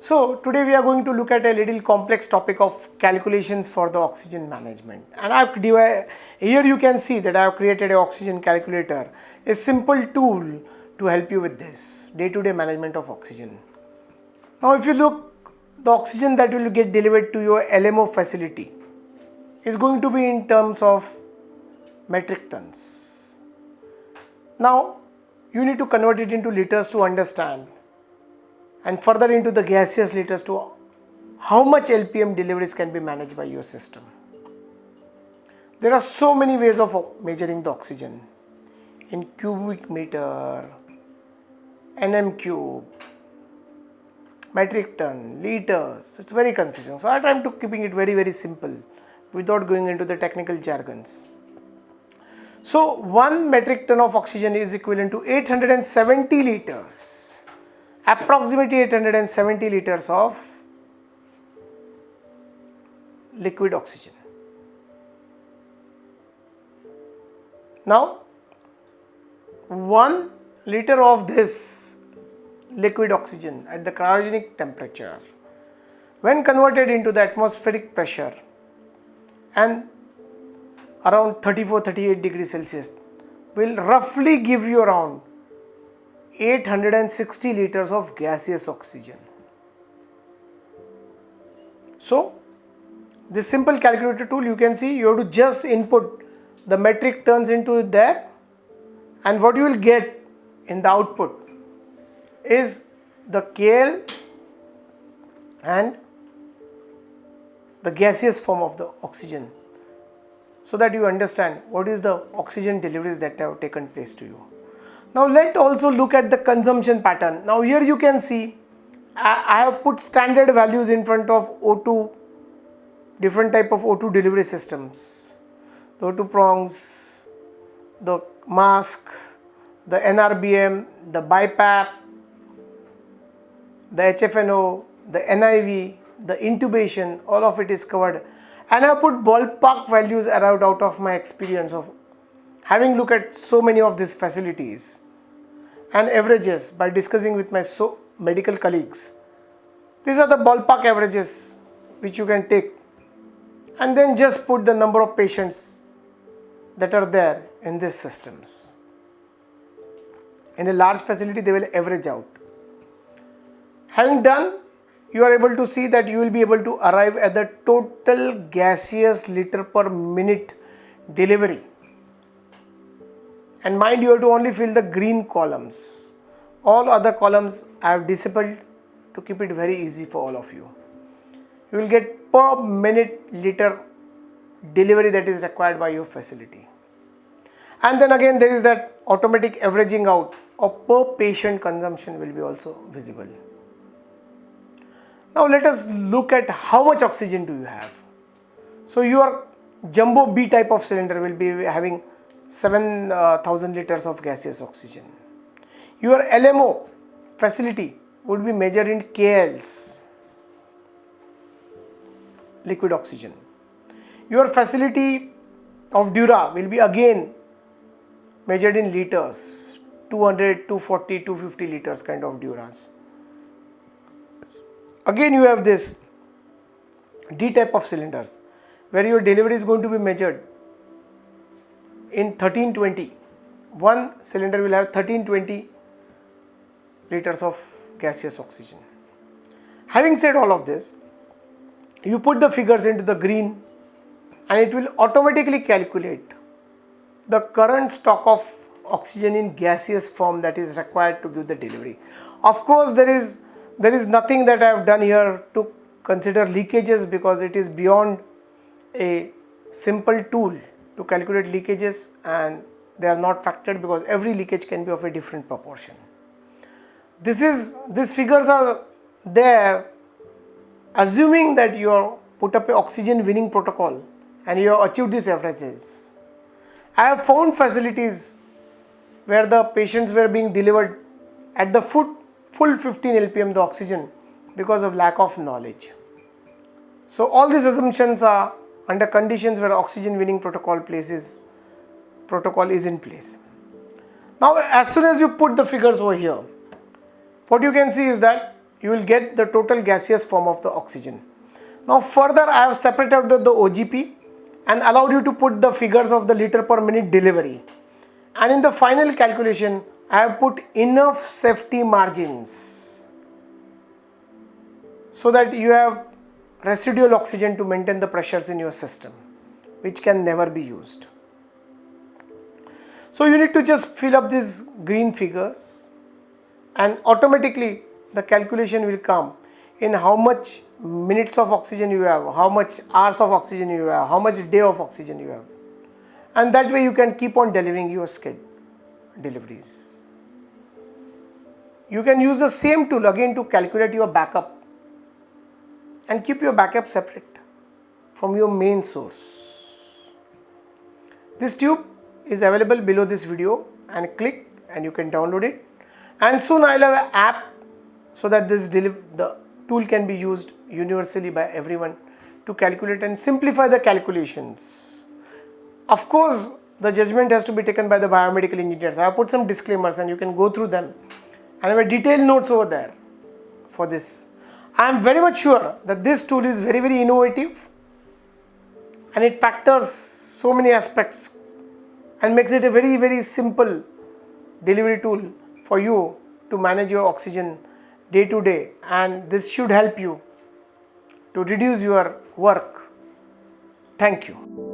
So today we are going to look at a little complex topic of calculations for the oxygen management. And here you can see that I have created an oxygen calculator, a simple tool to help you with this day-to-day management of oxygen. Now if you look, the oxygen that will get delivered to your LMO facility is going to be in terms of metric tons. Now you need to convert it into liters to understand, and further into the gaseous liters to how much LPM deliveries can be managed by your system. There are so many ways of measuring the oxygen in cubic meter, nm cube, metric ton, liters. It's very confusing. So I try to keeping it very simple without going into the technical jargons. So 1 metric ton of oxygen is equivalent to 870 liters. Approximately 870 liters of liquid oxygen. Now 1 liter of this liquid oxygen at the cryogenic temperature, when converted into the atmospheric pressure and around 34-38 degrees Celsius, will roughly give you around 860 liters of gaseous oxygen. So this simple calculator tool, you can see you have to just input the metric tons into there, and what you will get in the output is the KL and the gaseous form of the oxygen, so that you understand what is the oxygen deliveries that have taken place to you. Now let's also look at the consumption pattern. Now here you can see I have put standard values in front of O2, different type of O2 delivery systems. The O2 prongs, the mask, the NRBM, the BiPAP, the HFNO, the NIV, the intubation, all of it is covered. And I have put ballpark values arrived out of my experience of having looked at so many of these facilities and averages by discussing with my medical colleagues. These are the ballpark averages which you can take, and then just put the number of patients that are there in these systems. In a large facility, they will average out. Having done, you are able to see that you will be able to arrive at the total gaseous liter per minute delivery. And mind, you have to only fill the green columns. All other columns I have disabled to keep it very easy for all of you. You will get per minute liter delivery that is required by your facility. And then again there is that automatic averaging out of per patient consumption will be also visible. Now let us look at how much oxygen do you have. So your jumbo B type of cylinder will be having 7,000 liters of gaseous oxygen. Your LMO facility would be measured in KLs, liquid oxygen. Your facility of Dura will be again measured in liters, 200, 240, 250 liters kind of Duras. Again you have this D type of cylinders where your delivery is going to be measured in 1320. One cylinder will have 1320 liters of gaseous oxygen. Having said all of this, you put the figures into the green and it will automatically calculate the current stock of oxygen in gaseous form that is required to give the delivery. Of course, there is nothing that I have done here to consider leakages, because it is beyond a simple tool to calculate leakages, and they are not factored because every leakage can be of a different proportion. These figures are there assuming that you are put up a oxygen winning protocol and you have achieved these averages. I have found facilities where the patients were being delivered at the full 15 LPM the oxygen because of lack of knowledge. So all these assumptions are under conditions where oxygen winning protocol is in place. Now as soon as you put the figures over here, what you can see is that you will get the total gaseous form of the oxygen. Now further I have separated the OGP and allowed you to put the figures of the liter per minute delivery. And in the final calculation, I have put enough safety margins so that you have residual oxygen to maintain the pressures in your system, which can never be used. So you need to just fill up these green figures and automatically the calculation will come in how much minutes of oxygen you have, how much hours of oxygen you have, how much day of oxygen you have. And that way you can keep on delivering your skid deliveries. You can use the same tool again to calculate your backup and keep your backup separate from your main source. This tube is available below this video, and click and you can download it. And soon I will have an app so that the tool can be used universally by everyone to calculate and simplify the calculations. Of course, the judgment has to be taken by the biomedical engineers. I have put some disclaimers and you can go through them, and I have detailed notes over there for this. I am very much sure that this tool is very, very innovative and it factors so many aspects and makes it a very, very simple delivery tool for you to manage your oxygen day to day, and this should help you to reduce your work. Thank you.